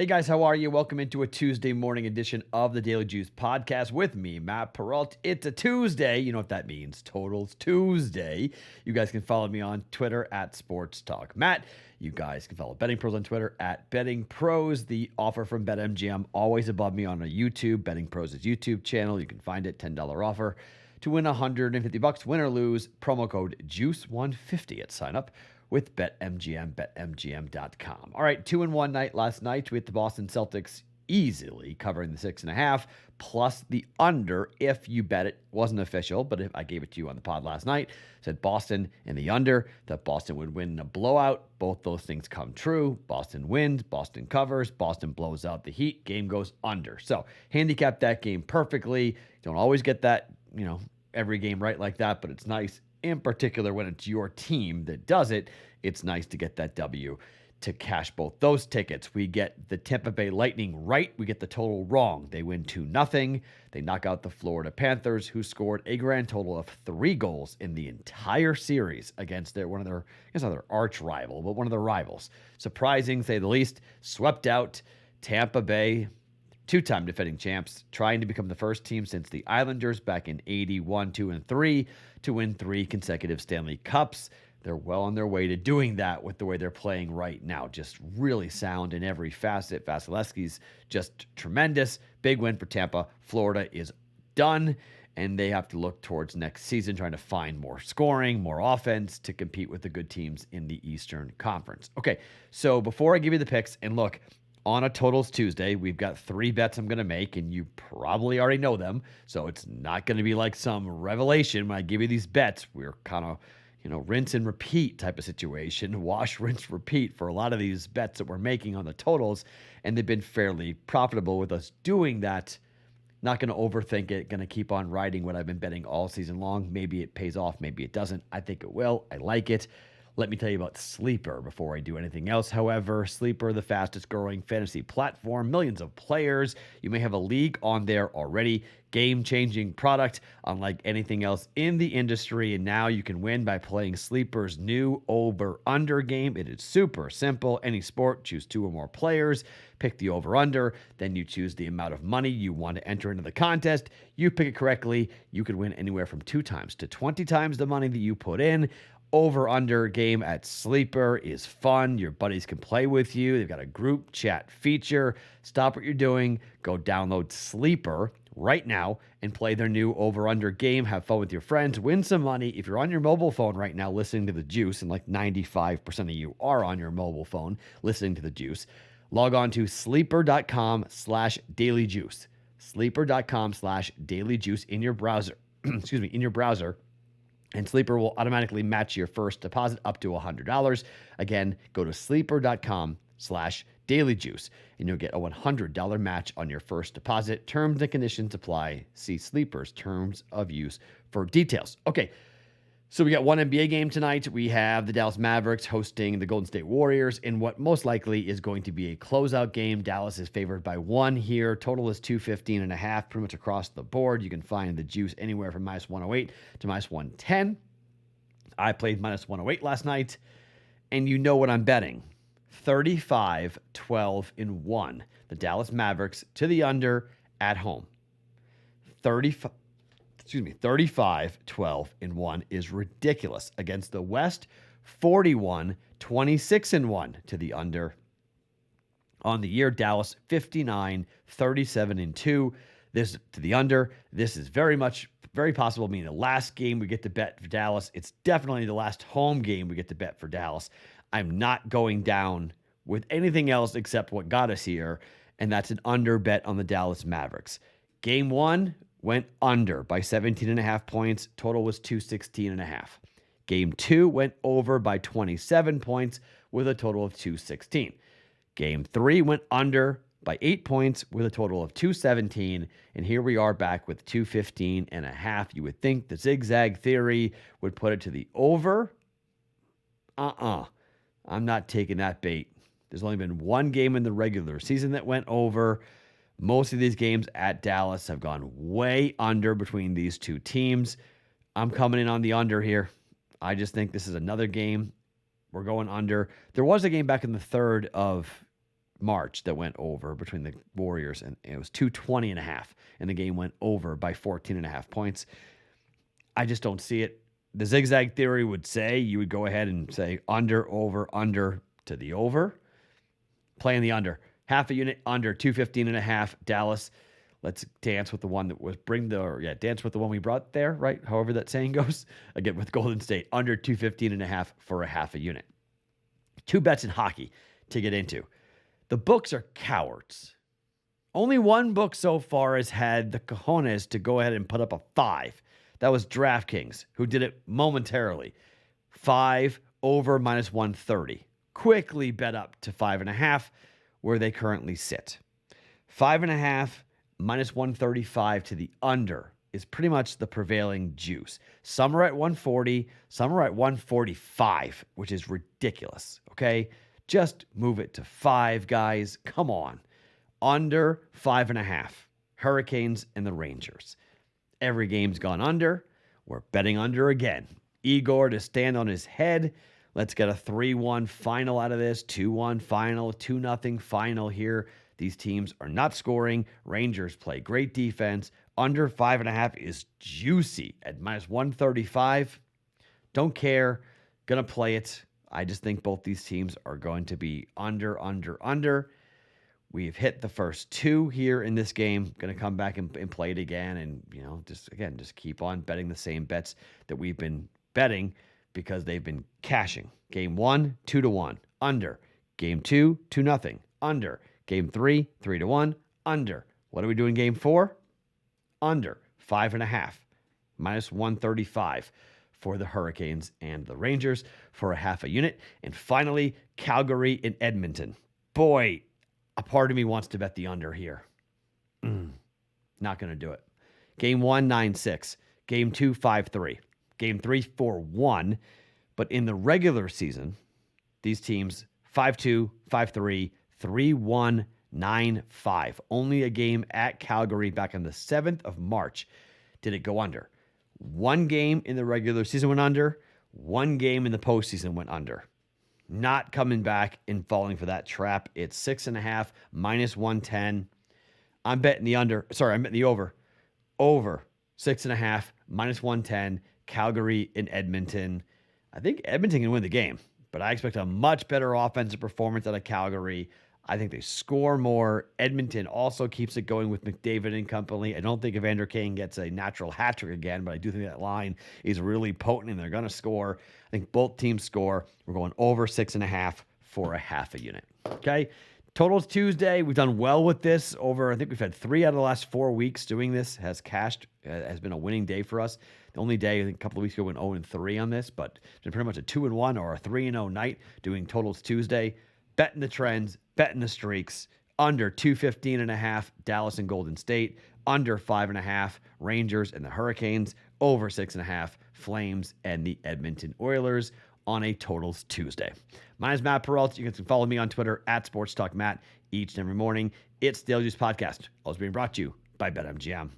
Hey guys, how are you? Welcome into a Tuesday morning edition of the Daily Juice podcast with me, Matt Perrault. It's a Tuesday. You know what that means. Totals Tuesday. You guys can follow me on Twitter at Sports Talk Matt. You guys can follow BettingPros on Twitter at BettingPros. The offer from BetMGM always above me on a YouTube. BettingPros' YouTube channel. You can find it. $10 offer to win $150. Win or lose. Promo code JUICE150 at sign up with BetMGM, BetMGM.com. All right, 2-1 night last night with the Boston Celtics easily covering the 6.5 plus the under if you bet it. Wasn't official, but if I gave it to you on the pod last night, said Boston in the under, that Boston would win in a blowout. Both those things come true. Boston wins, Boston covers, Boston blows out the Heat, game goes under. So handicap that game perfectly. Don't always get that, every game right like that, but it's nice. In particular, when it's your team that does it, it's nice to get that W to cash both those tickets. We get the Tampa Bay Lightning right. We get the total wrong. They win 2-0. They knock out the Florida Panthers, who scored a grand total of 3 goals in the entire series against one of their arch rival, but one of their rivals. Surprising, say the least. Swept out Tampa Bay, two-time defending champs, trying to become the first team since the Islanders back in 81, 2, and 3 to win 3 consecutive Stanley Cups. They're well on their way to doing that with the way they're playing right now. Just really sound in every facet. Vasilevsky's just tremendous. Big win for Tampa. Florida is done, and they have to look towards next season, trying to find more scoring, more offense to compete with the good teams in the Eastern Conference. Okay, so before I give you the picks, and look, on a Totals Tuesday, we've got 3 bets I'm going to make, and you probably already know them, so it's not going to be like some revelation when I give you these bets. We're kind of, rinse and repeat type of situation, wash, rinse, repeat for a lot of these bets that we're making on the totals, and they've been fairly profitable with us doing that. Not going to overthink it, going to keep on riding what I've been betting all season long. Maybe it pays off, maybe it doesn't. I think it will. I like it. Let me tell you about Sleeper before I do anything else. However, Sleeper, the fastest growing fantasy platform, millions of players. You may have a league on there already. Game-changing product, unlike anything else in the industry. And now you can win by playing Sleeper's new over-under game. It is super simple. Any sport, choose 2 or more players, pick the over-under, then you choose the amount of money you want to enter into the contest. You pick it correctly, you could win anywhere from 2 times to 20 times the money that you put in. Over-under game at Sleeper is fun. Your buddies can play with you. They've got a group chat feature. Stop what you're doing. Go download Sleeper right now and play their new over-under game. Have fun with your friends. Win some money. If you're on your mobile phone right now listening to the Juice, and like 95% of you are on your mobile phone listening to the Juice, log on to sleeper.com/dailyjuice. Sleeper.com/dailyjuice in your browser. in your browser. And Sleeper will automatically match your first deposit up to $100. Again, go to sleeper.com/dailyjuice and you'll get a $100 match on your first deposit. Terms and conditions apply. See Sleeper's terms of use for details. Okay, so we got one NBA game tonight. We have the Dallas Mavericks hosting the Golden State Warriors in what most likely is going to be a closeout game. Dallas is favored by 1 here. Total is 215.5, pretty much across the board. You can find the juice anywhere from -108 to -110. I played -108 last night, and you know what I'm betting. 35, 12, and 1. The Dallas Mavericks to the under at home. 35, 12, and 1 is ridiculous. Against the West, 41, 26, and 1 to the under. On the year, Dallas, 59, 37, and 2. This to the under. This is very possible being the last game we get to bet for Dallas. It's definitely the last home game we get to bet for Dallas. I'm not going down with anything else except what got us here, and that's an under bet on the Dallas Mavericks. Game 1 went under by 17.5 points. Total was 216.5. Game 2 went over by 27 points with a total of 216. Game 3 went under by 8 points with a total of 217. And here we are back with 215.5. You would think the zigzag theory would put it to the over. I'm not taking that bait. There's only been one game in the regular season that went over. Most of these games at Dallas have gone way under between these two teams. I'm coming in on the under here. I just think this is another game we're going under. There was a game back in the 3rd of March that went over between the Warriors, and it was 220.5, and the game went over by 14.5 points. I just don't see it. The zigzag theory would say you would go ahead and say under, over to the over. Playing the under. Half a unit under 215.5. Dallas. Let's dance with the one that was dance with the one we brought there, right? However that saying goes. Again, with Golden State, under 215.5 for a half a unit. 2 bets in hockey to get into. The books are cowards. Only one book so far has had the cojones to go ahead and put up a 5. That was DraftKings, who did it momentarily. 5 over minus 130. Quickly bet up to 5.5, where they currently sit. 5.5 minus 135 to the under is pretty much the prevailing juice. Some are at 140, some are at 145, which is ridiculous. Okay, just move it to 5, guys. Come on, under 5.5. Hurricanes and the Rangers. Every game's gone under. We're betting under again. Igor to stand on his head. Let's get a 3-1 final out of this. 2-1 final, 2-0 final here. These teams are not scoring. Rangers play great defense. Under 5.5 is juicy at minus 135. Don't care. Gonna play it. I just think both these teams are going to be under. We've hit the first 2 here in this game. Going to come back and play it again. And, just keep on betting the same bets that we've been betting because they've been cashing. Game 1, 2-1, under. Game 2, 2-0, under. Game 3, 3-1, under. What are we doing game 4? Under 5.5, minus 135 for the Hurricanes and the Rangers for a half a unit. And finally, Calgary and Edmonton. Boy, a part of me wants to bet the under here. Not going to do it. Game 1, 9-6. Game 2, 5-3. Game 3, 4-1. But in the regular season, these teams 5-2, 5-3, 3-1, 9-5. Only a game at Calgary back on the 7th of March did it go under. 1 game in the regular season went under. 1 game in the postseason went under. Not coming back and falling for that trap. It's 6.5, minus 110. I'm betting the under. Sorry, I'm betting the over. Over 6.5, minus 110. Calgary and Edmonton. I think Edmonton can win the game, but I expect a much better offensive performance out of Calgary. I think they score more. Edmonton also keeps it going with McDavid and company. I don't think Evander Kane gets a natural hat trick again, but I do think that line is really potent and they're going to score. I think both teams score. We're going over 6.5 for a half a unit. Okay. Totals Tuesday. We've done well with this over, I think we've had 3 out of the last 4 weeks doing this. Has been a winning day for us. The only day, I think a couple of weeks ago, went 0-3 on this, but it's been pretty much a 2-1 or a 3-0 night doing Totals Tuesday. Betting the trends, betting the streaks. Under 215.5, Dallas and Golden State. Under 5.5, Rangers and the Hurricanes. Over 6.5, Flames and the Edmonton Oilers on a Totals Tuesday. My name is Matt Perrault. You can follow me on Twitter at SportsTalkMatt each and every morning. It's the Daily Juice Podcast. Also being brought to you by BetMGM.